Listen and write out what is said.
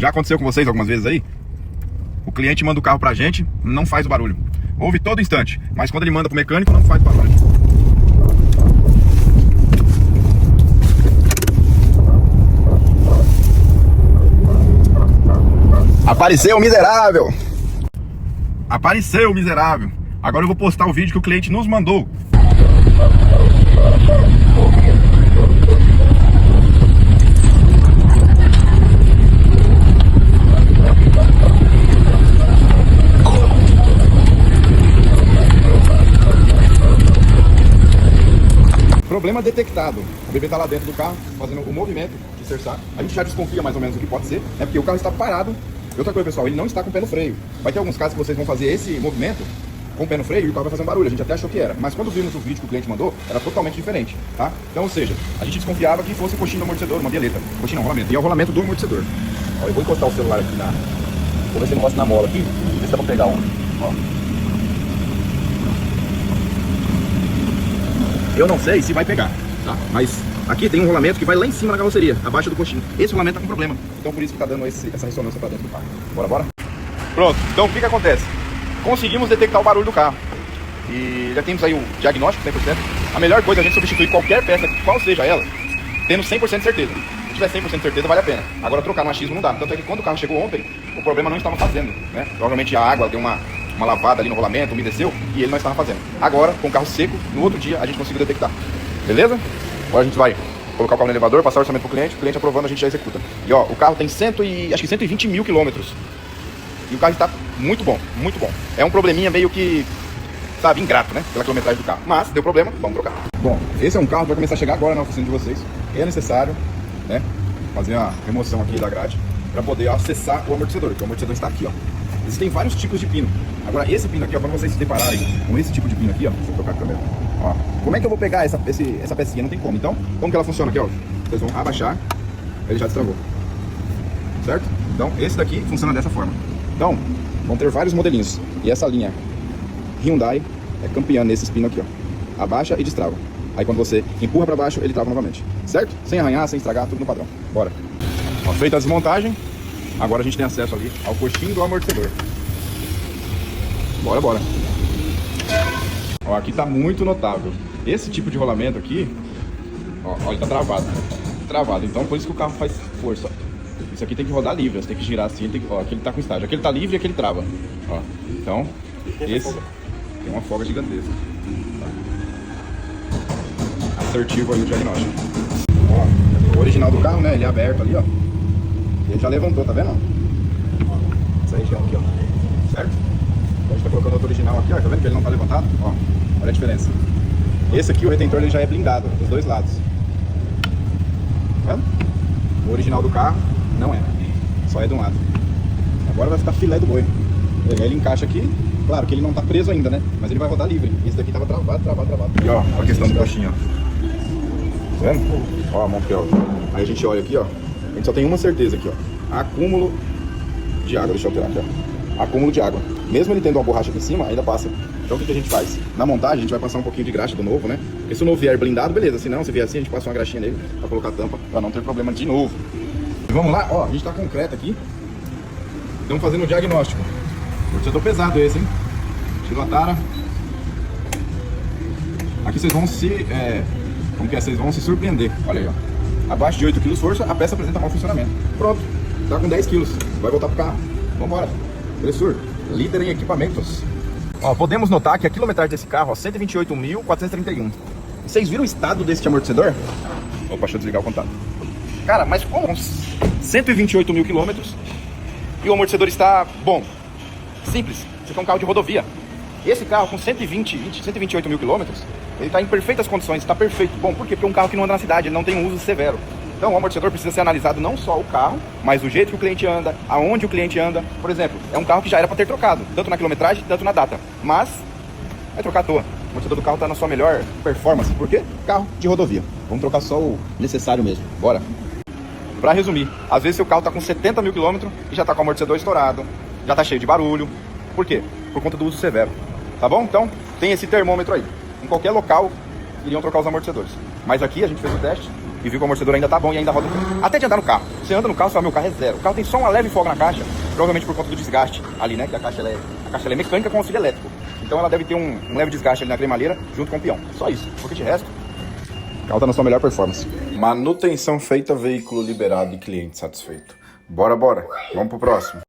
Já aconteceu com vocês algumas vezes aí? O cliente manda o carro pra gente, não faz o barulho. Ouve todo instante, mas quando ele manda pro mecânico, não faz barulho. Apareceu, miserável! Apareceu, miserável! Agora eu vou postar o vídeo que o cliente nos mandou. Problema detectado. O bebê está lá dentro do carro, fazendo o movimento de cerçar. A gente já desconfia mais ou menos o que pode ser, né? Porque o carro está parado. E outra coisa, pessoal, ele não está com o pé no freio. Vai ter alguns casos que vocês vão fazer esse movimento com o pé no freio e o carro vai fazer um barulho. A gente até achou que era. Mas quando vimos o vídeo que o cliente mandou, era totalmente diferente, tá? Então, ou seja, a gente desconfiava que fosse o coxinho do amortecedor, uma bieleta. Coxinho não, rolamento. E é o rolamento do amortecedor. Ó, eu vou encostar o celular aqui na... Vou ver se ele encosta na mola aqui. Ver se dá pra pegar um. Ó. Eu não sei se vai pegar, tá? Mas aqui tem um rolamento que vai lá em cima na carroceria, abaixo do coxinho. Esse rolamento tá com problema. Então por isso que tá dando essa ressonância pra dentro do carro. Bora, bora? Pronto. Então o que acontece? Conseguimos detectar o barulho do carro. E já temos aí o diagnóstico 100%. A melhor coisa é a gente substituir qualquer peça, qual seja ela, tendo 100% de certeza. Se tiver 100% de certeza, vale a pena. Agora trocar no achismo não dá. Tanto é que quando o carro chegou ontem, o problema não estava fazendo, né? Provavelmente a água deu uma lavada ali no rolamento, umedeceu e ele não estava fazendo. Agora, com o carro seco, no outro dia a gente conseguiu detectar. Beleza? Agora a gente vai colocar o carro no elevador, passar o orçamento pro cliente aprovando, a gente já executa. E ó, o carro tem 120 mil quilômetros. E o carro está muito bom, muito bom. É um probleminha meio que, sabe, ingrato, né? Pela quilometragem do carro. Mas, deu problema, vamos trocar. Bom, esse é um carro que vai começar a chegar agora na oficina de vocês. É necessário, né, fazer a remoção aqui da grade para poder acessar o amortecedor, porque o amortecedor está aqui, ó. Existem vários tipos de pino. Agora, esse pino aqui, ó, quando vocês se depararem com esse tipo de pino aqui, ó, deixa eu trocar a câmera. Ó, como é que eu vou pegar essa pecinha? Não tem como. Então, como que ela funciona aqui, ó? Vocês vão abaixar, ele já destravou. Certo? Então, esse daqui funciona dessa forma. Então, vão ter vários modelinhos. E essa linha Hyundai é campeã nesses pinos aqui, ó. Abaixa e destrava. Aí quando você empurra para baixo, ele trava novamente. Certo? Sem arranhar, sem estragar, tudo no padrão. Bora. Ó, feita a desmontagem, agora a gente tem acesso ali ao coxinho do amortecedor. Bora, bora. Ó, aqui tá muito notável. Esse tipo de rolamento aqui, ó, ele tá travado. Travado, então por isso que o carro faz força. Isso aqui tem que rodar livre, você tem que girar assim, ó, aqui ele tá com estágio. Aqui ele tá livre e aqui ele trava. Ó, então, esse tem uma folga gigantesca. Tá. Assertivo aí o diagnóstico. Ó, o original do carro, né, ele é aberto ali, ó. Ele já levantou, tá vendo? Essa região aqui, ó. Certo? A gente tá colocando outro original aqui, ó. Tá vendo que ele não tá levantado? Ó, olha a diferença. Esse aqui, o retentor, ele já é blindado dos dois lados. Tá vendo? O original do carro não é. Só é de um lado. Agora vai ficar filé do boi. Ele encaixa aqui. Claro que ele não tá preso ainda, né? Mas ele vai rodar livre. Esse daqui tava travado. E ó, a questão do coxinho, ó. Tá vendo? Ó, a mão aqui, ó. Aí a gente olha aqui, ó. A gente só tem uma certeza aqui, ó. Acúmulo de água. Deixa eu alterar aqui, ó. Acúmulo de água. Mesmo ele tendo uma borracha aqui em cima, ainda passa. Então o que a gente faz? Na montagem a gente vai passar um pouquinho de graxa do novo, né? Porque se o novo vier blindado, beleza. Se não, se vier assim, a gente passa uma graxinha nele pra colocar a tampa, pra não ter problema de novo. E vamos lá, ó, a gente tá concreto aqui. Estamos fazendo o diagnóstico. Amortecedor pesado esse, hein? Chilatara. Aqui vocês vão se... como que é? Vocês vão se surpreender. Olha aí, ó. Abaixo de 8 kg força, a peça apresenta mau funcionamento. Pronto. Tá com 10 kg. Vai voltar pro carro. Vambora. Dressur, líder em equipamentos. Ó, podemos notar que a quilometragem desse carro, ó, 128.431. Vocês viram o estado desse amortecedor? Opa, deixa eu desligar o contato. Cara, mas como 128 mil quilômetros e o amortecedor está bom? Simples. Isso aqui é um carro de rodovia. Esse carro com 128 mil quilômetros, ele está em perfeitas condições, está perfeito. Bom, por quê? Porque é um carro que não anda na cidade, ele não tem um uso severo. Então o amortecedor precisa ser analisado não só o carro, mas o jeito que o cliente anda, aonde o cliente anda. Por exemplo, é um carro que já era para ter trocado, tanto na quilometragem, tanto na data. Mas vai trocar à toa. O amortecedor do carro está na sua melhor performance. Por quê? Carro de rodovia. Vamos trocar só o necessário mesmo. Bora. Para resumir, às vezes seu carro está com 70 mil quilômetros e já está com o amortecedor estourado, já está cheio de barulho. Por quê? Por conta do uso severo. Tá bom? Então, tem esse termômetro aí. Em qualquer local, iriam trocar os amortecedores. Mas aqui a gente fez o teste e viu que o amortecedor ainda tá bom e ainda roda bem. Até de andar no carro. Você anda no carro, você fala, meu carro é zero. O carro tem só uma leve folga na caixa, provavelmente por conta do desgaste ali, né? Que a caixa ela é mecânica com auxílio elétrico. Então ela deve ter um leve desgaste ali na cremaleira junto com o peão. Só isso, porque de resto, o carro tá na sua melhor performance. Manutenção feita, veículo liberado e cliente satisfeito. Bora, vamos pro próximo.